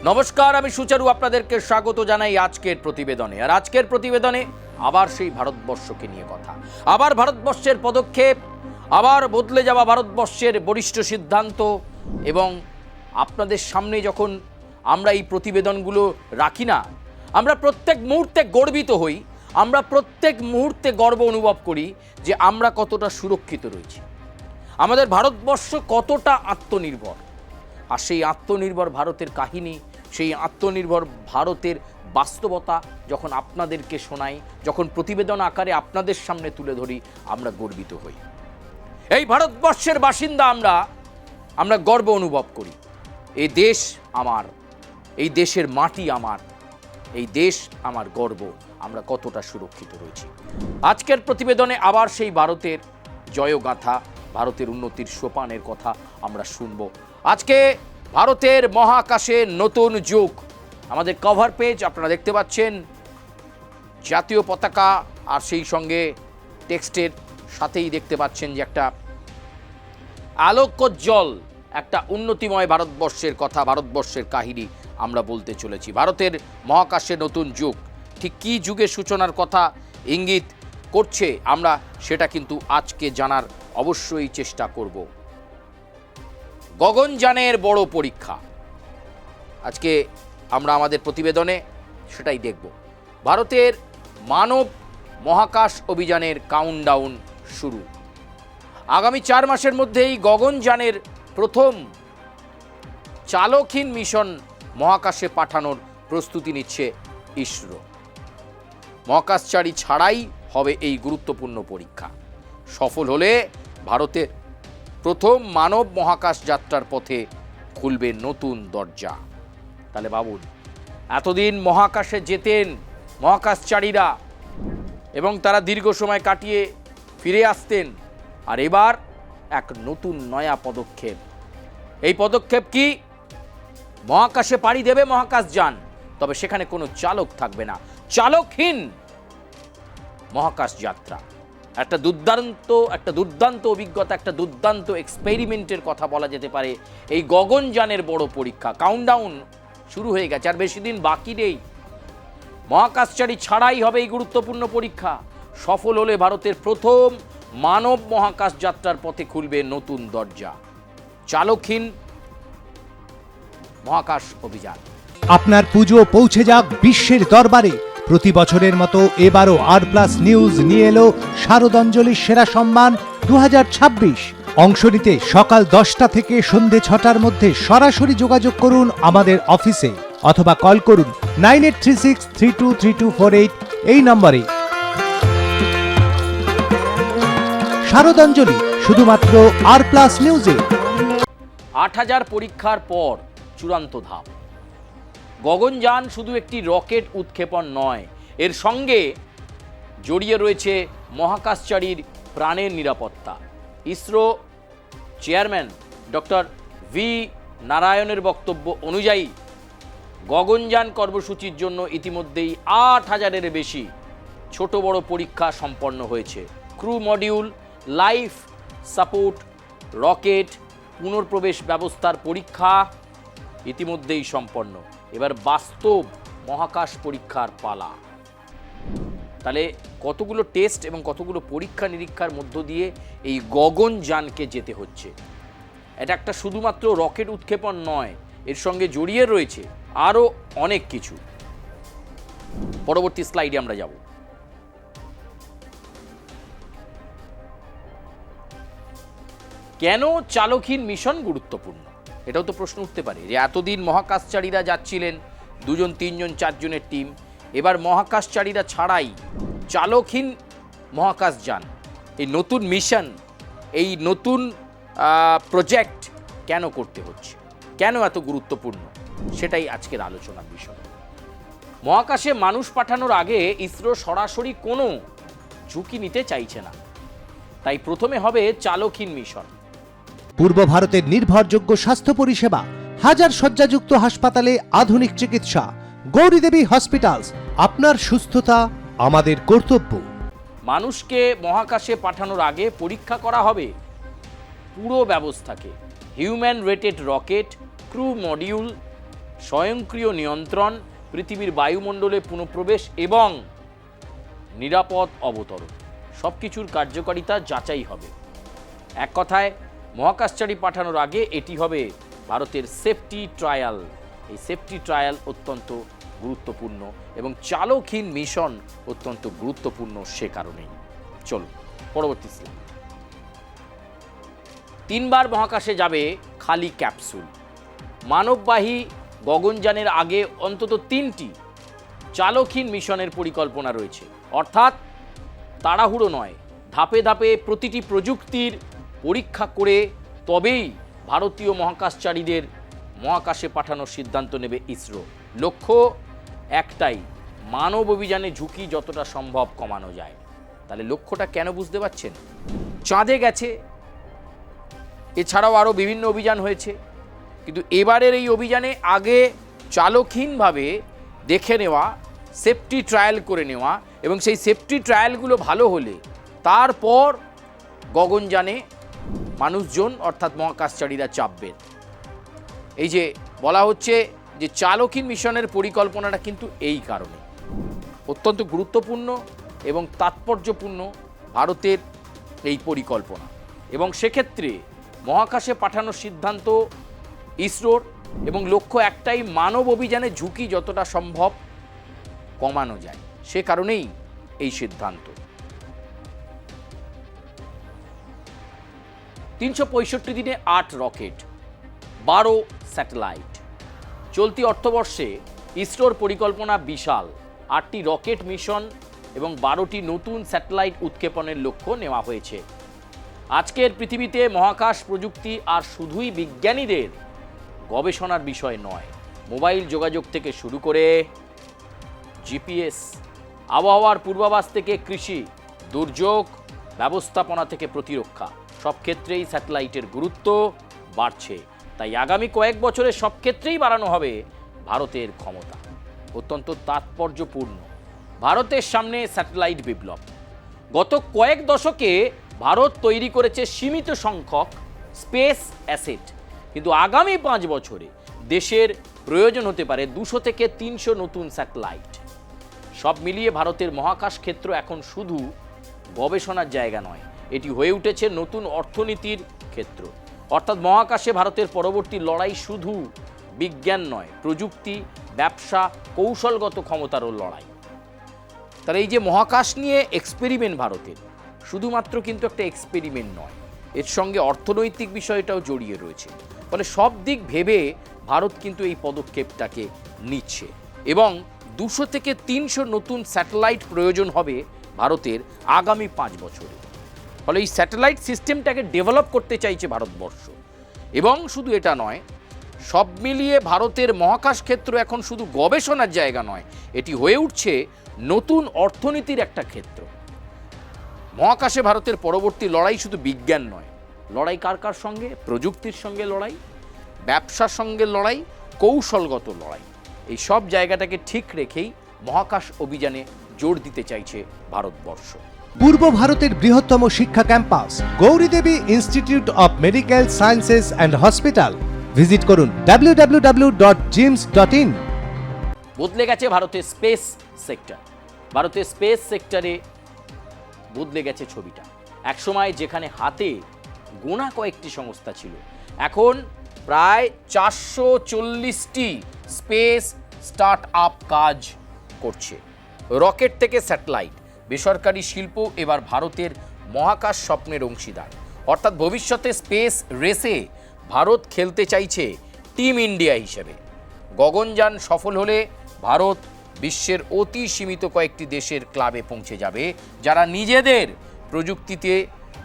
নমস্কার, আমি সুচারু আপনাদেরকে স্বাগত জানাই আজকের প্রতিবেদনে। আর আজকের প্রতিবেদনে আবার সেই ভারতবর্ষকে নিয়ে কথা, আবার ভারতবর্ষের পদক্ষেপ, আবার বদলে যাওয়া ভারতবর্ষের বরিষ্ঠ সিদ্ধান্ত। এবং আপনাদের সামনে যখন আমরা এই প্রতিবেদনগুলো রাখি না, আমরা প্রত্যেক মুহূর্তে গর্বিত হই, আমরা প্রত্যেক মুহূর্তে গর্ব অনুভব করি যে আমরা কতটা সুরক্ষিত রয়েছি, আমাদের ভারতবর্ষ কতটা আত্মনির্ভর। আর সেই আত্মনির্ভর ভারতের কাহিনী, সেই আত্মনির্ভর ভারতের বাস্তবতা যখন আপনাদেরকে শোনাই, যখন প্রতিবেদন আকারে আপনাদের সামনে তুলে ধরি, আমরা গর্বিত হই। এই ভারতবর্ষের বাসিন্দা আমরা গর্ব অনুভব করি। এই দেশ আমার, এই দেশের মাটি আমার, এই দেশ আমার গর্ব। আমরা কতটা সুরক্ষিত রয়েছি। আজকের প্রতিবেদনে আবার সেই ভারতের জয়গাথা, ভারতের উন্নতির সোপানের কথা আমরা শুনব। আজকে ভারতের মহাকাশে নতুন যুগ। আমাদের কভার পেজ আপনারা দেখতে পাচ্ছেন, জাতীয় পতাকা আর সেই সঙ্গে টেক্সটের সাথেই দেখতে পাচ্ছেন যে একটা আলোকোজ্জ্বল, একটা উন্নতিময় ভারতবর্ষের কথা, ভারতবর্ষের কাহিনী আমরা বলতে চলেছি। ভারতের মহাকাশে নতুন যুগ, ঠিক কী যুগের সূচনার কথা ইঙ্গিত করছে আমরা সেটা কিন্তু আজকে জানার অবশ্যই চেষ্টা করব। গগনযানের বড় পরীক্ষা, আজকে আমরা আমাদের প্রতিবেদনে সেটাই দেখব। ভারতের মানব মহাকাশ অভিযানের কাউন্টডাউন শুরু। আগামী 4 মাসের মধ্যেই গগনযানের প্রথম চালকহীন মিশন মহাকাশে পাঠানোর প্রস্তুতি নিচ্ছে ইসরো। মহাকাশচারী ছাড়াই হবে এই গুরুত্বপূর্ণ পরীক্ষা। সফল হলে ভারতের প্রথম মানব মহাকাশ যাত্রার পথে খুলবে নতুন দরজা। তাহলে ভাবুন, এতদিন মহাকাশে যেতেন মহাকাশচারীরা এবং তারা দীর্ঘ সময় কাটিয়ে ফিরে আসতেন, আর এবার এক নতুন নয়া পদক্ষেপ। এই পদক্ষেপ কি? মহাকাশে পাড়ি দেবে মহাকাশযান, তবে সেখানে কোনো চালক থাকবে না, চালকহীন মহাকাশ যাত্রা। একটা দুর্দান্ত অভিজ্ঞতা, একটা দুর্দান্ত এক্সপেরিমেন্টের কথা বলা যেতে পারে এই গগনযানের বড় পরীক্ষা। কাউন্টডাউন শুরু হয়ে গেছে, আর বেশি দিন বাকি নেই। মহাকাশচারী ছাড়াই হবে এই গুরুত্বপূর্ণ পরীক্ষা। সফল হলে ভারতের প্রথম মানব মহাকাশ যাত্রার পথে খুলবে নতুন দরজা, চালকহীন মহাকাশ অভিযান। আপনার পুজো পৌঁছে যাক বিশ্বের দরবারে। প্রতি বছরের মতো এবারও আর+ নিউজ নিয়ে এলো শারদাঞ্জলির সেরা সম্মান 2026। অংশ নিতে সকাল 10টা থেকে সন্ধে 6টার মধ্যে সরাসরি যোগাযোগ করুন আমাদের অফিসে অথবা কল করুন 9836323248 এই নম্বরে। শারদাঞ্জলি শুধুমাত্র আর+ নিউজে। 8000 পরীক্ষার পর চূড়ান্ত ধাপ। গগনযান শুধু একটি রকেট উৎক্ষেপণ নয়, এর সঙ্গে জড়িয়ে রয়েছে মহাকাশচারীর প্রাণের নিরাপত্তা। ইসরো চেয়ারম্যান ডক্টর ভি নারায়ণের বক্তব্য অনুযায়ী গগনযান কর্মসূচির জন্য ইতিমধ্যেই 8000-এর বেশি ছোট বড় পরীক্ষা সম্পন্ন হয়েছে। Crew module, life support, rocket, পুনঃপ্রবেশ ব্যবস্থার পরীক্ষা ইতিমধ্যেই সম্পন্ন। এবার বাস্তব মহাকাশ পরীক্ষার পালা। তাহলে কতগুলো টেস্ট এবং কতগুলো পরীক্ষা নিরীক্ষার মধ্য দিয়ে এই গগনযানকে যেতে হচ্ছে। এটা একটা শুধুমাত্র রকেট উৎক্ষেপণ নয়, এর সঙ্গে জড়িয়ে রয়েছে আরও অনেক কিছু। পরবর্তী স্লাইডে আমরা যাব। কেন চালকহীন মিশন গুরুত্বপূর্ণ? এটাও তো প্রশ্ন উঠতে পারে যে এতদিন মহাকাশচারীরা যাচ্ছিলেন 2 জন 3 জন 4 জনের টিম, এবার মহাকাশচারীরা ছাড়াই চালকহীন মহাকাশযান, এই নতুন মিশন, এই নতুন প্রজেক্ট কেন করতে হচ্ছে, কেন এত গুরুত্বপূর্ণ, সেটাই আজকের আলোচনার বিষয়। মহাকাশে মানুষ পাঠানোর আগে ইসরো সরাসরি কোনো ঝুঁকি নিতে চাইছে না, তাই প্রথমে হবে চালকহীন মিশন। পূর্ব ভারতের নির্ভরযোগ্য স্বাস্থ্য পরিষেবা, হাজার শয্যাযুক্ত হাসপাতালে আধুনিক চিকিৎসা। গৌরীদেবী হসপিটালস, আপনার সুস্থতা আমাদের কর্তব্য। মানুষকে মহাকাশে পাঠানোর আগে পরীক্ষা করা হবে পুরো ব্যবস্থাকে। Human rated rocket, crew module, স্বয়ংক্রিয় নিয়ন্ত্রণ, পৃথিবীর বায়ুমণ্ডলে পুনঃপ্রবেশ এবং নিরাপদ অবতরণ সব কিছুর কার্যকারিতা যাচাই হবে। এক কথায় মহাকাশচারী পাঠানোর আগে এটি হবে ভারতের সেফটি ট্রায়াল। এই সেফটি ট্রায়াল অত্যন্ত গুরুত্বপূর্ণ এবং চালকহীন মিশন অত্যন্ত গুরুত্বপূর্ণ সে কারণেই। চলুন পরবর্তী স্লাইড। 3 বার মহাকাশে যাবে খালি ক্যাপসুল। মানববাহী গগনযানের আগে অন্তত 3টি চালকহীন মিশনের পরিকল্পনা রয়েছে। অর্থাৎ তাড়াহুড়ো নয়, ধাপে ধাপে প্রতিটি প্রযুক্তির পরীক্ষা করে তবেই ভারতীয় মহাকাশচারীদের মহাকাশে পাঠানোর সিদ্ধান্ত নেবে ইসরো। লক্ষ্য একটাই, মানব অভিযানে ঝুঁকি যতটা সম্ভব কমানো যায়। তাহলে লক্ষ্যটা কেন বুঝতে পারছেন? চাঁদে গেছে, এছাড়াও আরও বিভিন্ন অভিযান হয়েছে, কিন্তু এবারের এই অভিযানে আগে চালকহীনভাবে দেখে নেওয়া, সেফটি ট্রায়াল করে নেওয়া এবং সেই সেফটি ট্রায়ালগুলো ভালো হলে তারপর গগনযানে মানুষজন অর্থাৎ মহাকাশচারীরা চাপবেন। এই যে বলা হচ্ছে যে চালকহীন মিশনের পরিকল্পনাটা কিন্তু এই কারণে অত্যন্ত গুরুত্বপূর্ণ এবং তাৎপর্যপূর্ণ ভারতের এই পরিকল্পনা, এবং সেক্ষেত্রে মহাকাশে পাঠানোর সিদ্ধান্ত ইসরোর এবং লক্ষ্য একটাই, মানব অভিযানে ঝুঁকি যতটা সম্ভব কমানো যায়, সে কারণেই এই সিদ্ধান্ত। 365 দিনে 8 রকেট, 12 স্যাটেলাইট। চলতি অর্থবর্ষে ইসরোর পরিকল্পনা বিশাল। 8টি রকেট মিশন এবং 12টি নতুন স্যাটেলাইট উৎক্ষেপণের লক্ষ্য নেওয়া হয়েছে। আজকের পৃথিবীতে মহাকাশ প্রযুক্তি আর শুধুই বিজ্ঞানীদের গবেষণার বিষয় নয়। মোবাইল যোগাযোগ থেকে শুরু করে জিপিএস, আবহাওয়ার পূর্বাভাস থেকে কৃষি, দুর্যোগ ব্যবস্থাপনা থেকে প্রতিরক্ষা, সব ক্ষেত্রেই স্যাটেলাইটের গুরুত্ব বাড়ছে। তাই আগামী কয়েক বছরে সব ক্ষেত্রেই বাড়ানো হবে ভারতের ক্ষমতা। অত্যন্ত তাৎপর্যপূর্ণ ভারতের সামনে স্যাটেলাইট বিপ্লব। গত কয়েক দশকে ভারত তৈরি করেছে সীমিত সংখ্যক স্পেস অ্যাসেট, কিন্তু আগামী 5 বছরে দেশের প্রয়োজন হতে পারে 200 থেকে 300 নতুন স্যাটেলাইট। সব মিলিয়ে ভারতের মহাকাশ ক্ষেত্র এখন শুধু গবেষণার জায়গা নয়, এটি হয়ে উঠেছে নতুন অর্থনীতির ক্ষেত্র। অর্থাৎ মহাকাশে ভারতের পরবর্তী লড়াই শুধু বিজ্ঞান নয়, প্রযুক্তি, ব্যবসা, কৌশলগত ক্ষমতারও লড়াই। তার এই যে মহাকাশ নিয়ে এক্সপেরিমেন্ট ভারতের, শুধুমাত্র কিন্তু একটা এক্সপেরিমেন্ট নয়, এর সঙ্গে অর্থনৈতিক বিষয়টাও জড়িয়ে রয়েছে। ফলে সব দিক ভেবে ভারত কিন্তু এই পদক্ষেপটাকে নিচ্ছে এবং 200 থেকে 300 নতুন স্যাটেলাইট প্রয়োজন হবে ভারতের আগামী 5 বছরে। ফলে এই স্যাটেলাইট সিস্টেমটাকে ডেভেলপ করতে চাইছে ভারতবর্ষ। এবং শুধু এটা নয়, সব মিলিয়ে ভারতের মহাকাশ ক্ষেত্র এখন শুধু গবেষণার জায়গা নয়, এটি হয়ে উঠছে নতুন অর্থনীতির একটা ক্ষেত্র। মহাকাশে ভারতের পরবর্তী লড়াই শুধু বিজ্ঞান নয়, লড়াই কার কার সঙ্গে? প্রযুক্তির সঙ্গে লড়াই, ব্যবসার সঙ্গে লড়াই, কৌশলগত লড়াই। এই সব জায়গাটাকে ঠিক রেখেই মহাকাশ অভিযানে জোর দিতে চাইছে ভারতবর্ষ। পূর্ব ভারতের বৃহত্তম শিক্ষা campus Gouridevi institute of medical sciences and hospital. Visit করুন www.jims.in। বদলে গেছে ভারতের স্পেস সেক্টর। ভারতের স্পেস সেক্টরে বদলে গেছে ছবিটা। একসময় যেখানে হাতে গোনা কয়েকটি সংস্থা ছিল, এখন প্রায় 440টি স্পেস স্টার্ট আপ কাজ করছে। রকেট থেকে স্যাটেলাইট, বেসরকারি শিল্প এবার ভারতের মহাকাশ স্বপ্নের অংশীদার। অর্থাৎ ভবিষ্যতে স্পেস রেসে ভারত খেলতে চাইছে টিম ইন্ডিয়া হিসেবে। গগনযান সফল হলে ভারত বিশ্বের অতি সীমিত কয়েকটি দেশের ক্লাবে পৌঁছে যাবে, যারা নিজেদের প্রযুক্তিতে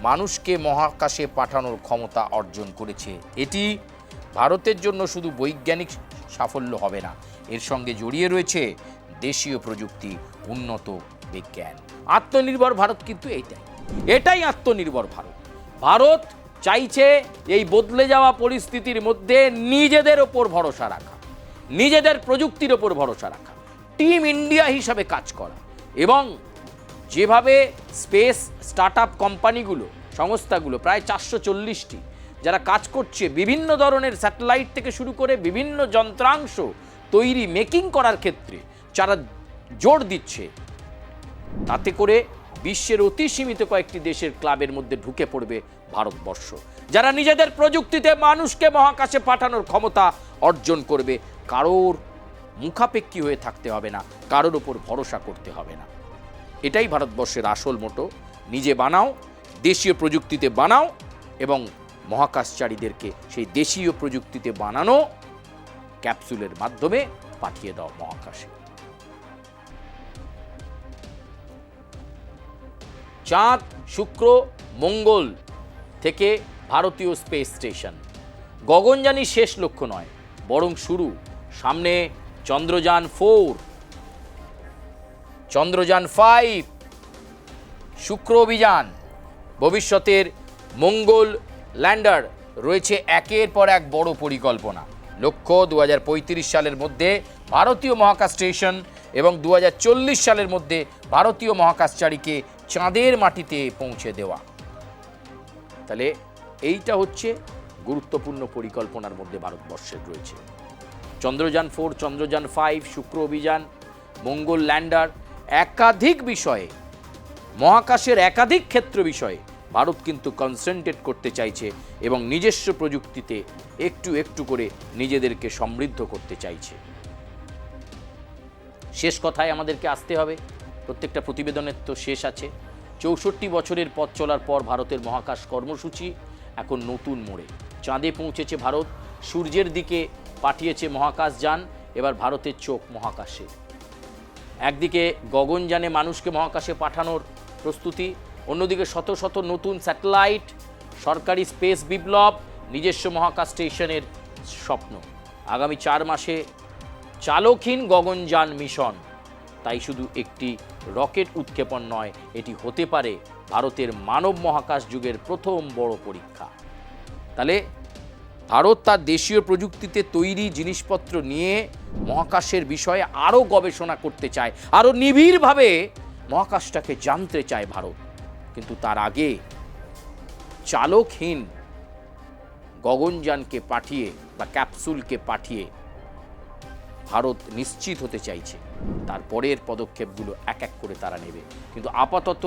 মানুষকে মহাকাশে পাঠানোর ক্ষমতা অর্জন করেছে। এটি ভারতের জন্য শুধু বৈজ্ঞানিক সাফল্য হবে না, এর সঙ্গে জড়িয়ে রয়েছে দেশীয় প্রযুক্তি, উন্নত বিজ্ঞান। আত্মনির্ভর ভারত কিন্তু এটাই আত্মনির্ভর ভারত। ভারত চাইছে এই বদলে যাওয়া পরিস্থিতির মধ্যে নিজেদের ওপর ভরসা রাখা, নিজেদের প্রযুক্তির ওপর ভরসা রাখা, টিম ইন্ডিয়া হিসাবে কাজ করা এবং যেভাবে স্পেস স্টার্টআপ কোম্পানিগুলো, সংস্থাগুলো প্রায় 440টি যারা কাজ করছে বিভিন্ন ধরনের স্যাটেলাইট থেকে শুরু করে বিভিন্ন যন্ত্রাংশ তৈরি মেকিং করার ক্ষেত্রে যারা জোর দিচ্ছে, তাতে করে বিশ্বের অতি সীমিত কয়েকটি দেশের ক্লাবের মধ্যে ঢুকে পড়বে ভারতবর্ষ, যারা নিজেদের প্রযুক্তিতে মানুষকে মহাকাশে পাঠানোর ক্ষমতা অর্জন করবে। কারোর মুখাপেক্ষী হয়ে থাকতে হবে না, কারোর উপর ভরসা করতে হবে না। এটাই ভারতবর্ষের আসল মোটো। নিজে বানাও, দেশীয় প্রযুক্তিতে বানাও এবং মহাকাশচারীদেরকে সেই দেশীয় প্রযুক্তিতে বানানো ক্যাপসুলের মাধ্যমে পাঠিয়ে দাও মহাকাশে। চাঁদ, শুক্র, মঙ্গল থেকে ভারতীয় স্পেস স্টেশন। গগনযানই শেষ লক্ষ্য নয়, বরং শুরু। সামনে চন্দ্রযান 4, চন্দ্রযান 5, শুক্র অভিযান, ভবিষ্যতের মঙ্গল ল্যান্ডার। রয়েছে একের পর এক বড় পরিকল্পনা। লক্ষ্য 2035 সালের মধ্যে ভারতীয় মহাকাশ স্টেশন এবং 2040 সালের মধ্যে ভারতীয় মহাকাশচারীকে চাঁদের মাটিতে পৌঁছে দেওয়া। তাহলে এইটা হচ্ছে গুরুত্বপূর্ণ পরিকল্পনার মধ্যে ভারতবর্ষের রয়েছে। চন্দ্রযান 4, চন্দ্রযান 5, শুক্র অভিযান, মঙ্গল ল্যান্ডার, একাধিক বিষয়ে, মহাকাশের একাধিক ক্ষেত্র বিষয়ে ভারত কিন্তু কনসেন্ট্রেট করতে চাইছে এবং নিজস্ব প্রযুক্তিতে একটু একটু করে নিজেদেরকে সমৃদ্ধ করতে চাইছে। শেষ কথায় আমাদেরকে আসতে হবে, প্রত্যেকটা প্রতিবেদনের তো শেষ আছে। 64 বছরের পথ চলার পর ভারতের মহাকাশ কর্মসূচি এখন নতুন মোড়ে। চাঁদে পৌঁছেছে ভারত, সূর্যের দিকে পাঠিয়েছে মহাকাশযান। এবার ভারতের চোখ মহাকাশে। একদিকে গগনযানে মানুষকে মহাকাশে পাঠানোর প্রস্তুতি, অন্যদিকে শত শত নতুন স্যাটেলাইট, সরকারি স্পেস বিপ্লব, নিজস্ব মহাকাশ স্টেশনের স্বপ্ন। আগামী 4 মাসে চালকহীন গগনযান মিশন। তাই শুধু একটি রকেট উৎক্ষেপণ নয়, এটি হতে পারে ভারতের মানব মহাকাশ যুগের প্রথম বড় পরীক্ষা। তাহলে ভারত তার দেশীয় প্রযুক্তিতে তৈরি জিনিসপত্র নিয়ে মহাকাশের বিষয়ে আরও গবেষণা করতে চায়, আরও নিবিড়ভাবে মহাকাশটাকে জানতে চায় ভারত। কিন্তু তার আগে চালকহীন গগনযানকে পাঠিয়ে বা ক্যাপসুলকে পাঠিয়ে ভারত নিশ্চিত হতে চাইছে। তারপরের পদক্ষেপগুলো এক এক করে তারা নেবে। কিন্তু আপাতত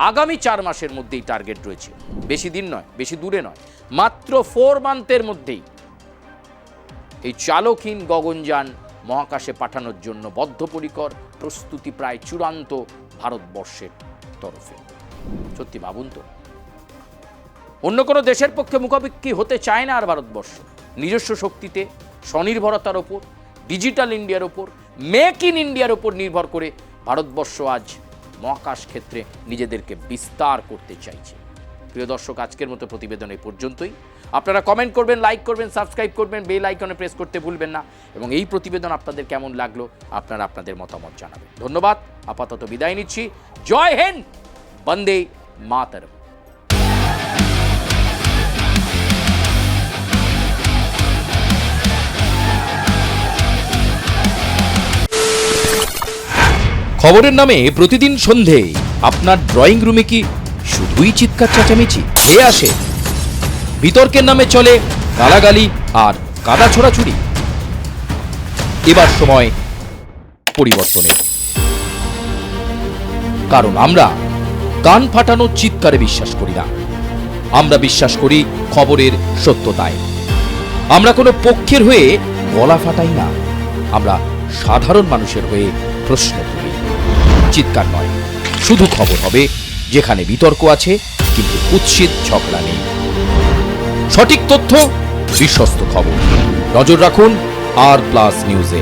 আগামী 4 মাসের মধ্যেই টার্গেট রয়েছে। বেশি দিন নয়, বেশি দূরে নয়, মাত্র 4 মান্থের মধ্যেই এই চালকহীন গগনযান মহাকাশে পাঠানোর জন্য বদ্ধপরিকর, প্রস্তুতি প্রায় চূড়ান্ত ভারতবর্ষের তরফে। সত্যি ভাবুন তো, অন্য কোনো দেশের পক্ষে মুখাপেক্ষী হতে চায় না আর ভারতবর্ষ। নিজস্ব শক্তিতে, স্বনির্ভরতার ওপর, ডিজিটাল ইন্ডিয়ার ওপর, মেক ইন ইন্ডিয়ার ওপর নির্ভর করে ভারতবর্ষ আজ মহাকাশ ক্ষেত্রে নিজেদেরকে বিস্তার করতে চাইছে। প্রিয় দর্শক, আজকের মতো প্রতিবেদন এই পর্যন্তই। আপনারা কমেন্ট করবেন, লাইক করবেন, সাবস্ক্রাইব করবেন, বেল আইকনে প্রেস করতে ভুলবেন না এবং এই প্রতিবেদন আপনাদের কেমন লাগলো আপনারা আপনাদের মতামত জানাবেন। ধন্যবাদ। আপাতত বিদায় নিচ্ছি। জয় হিন্দ, বন্দে মাতরম। খবরের নামে প্রতিদিন সন্ধে আপনার ড্রয়িং রুমে কি শুধুই চিৎকার চেঁচামেচি হে আসে? বিতর্কের নামে চলে গালাগালি আর কাদা ছোড়াছুড়ি। এবার সময় পরিবর্তনের, কারণ আমরা কান ফাটানো চিৎকারে বিশ্বাস করি না। আমরা বিশ্বাস করি খবরের সত্যতায়। আমরা কোনো পক্ষের হয়ে গলা ফাটাই না, আমরা সাধারণ মানুষের হয়ে প্রশ্ন করি। চিৎকার নয়, শুধু খবর হবে যেখানে বিতর্ক আছে কিন্তু কুৎসিত ঝগড়া নেই। সঠিক তথ্য, বিশ্বস্ত খবর। নজর রাখুন আর প্লাস নিউজে।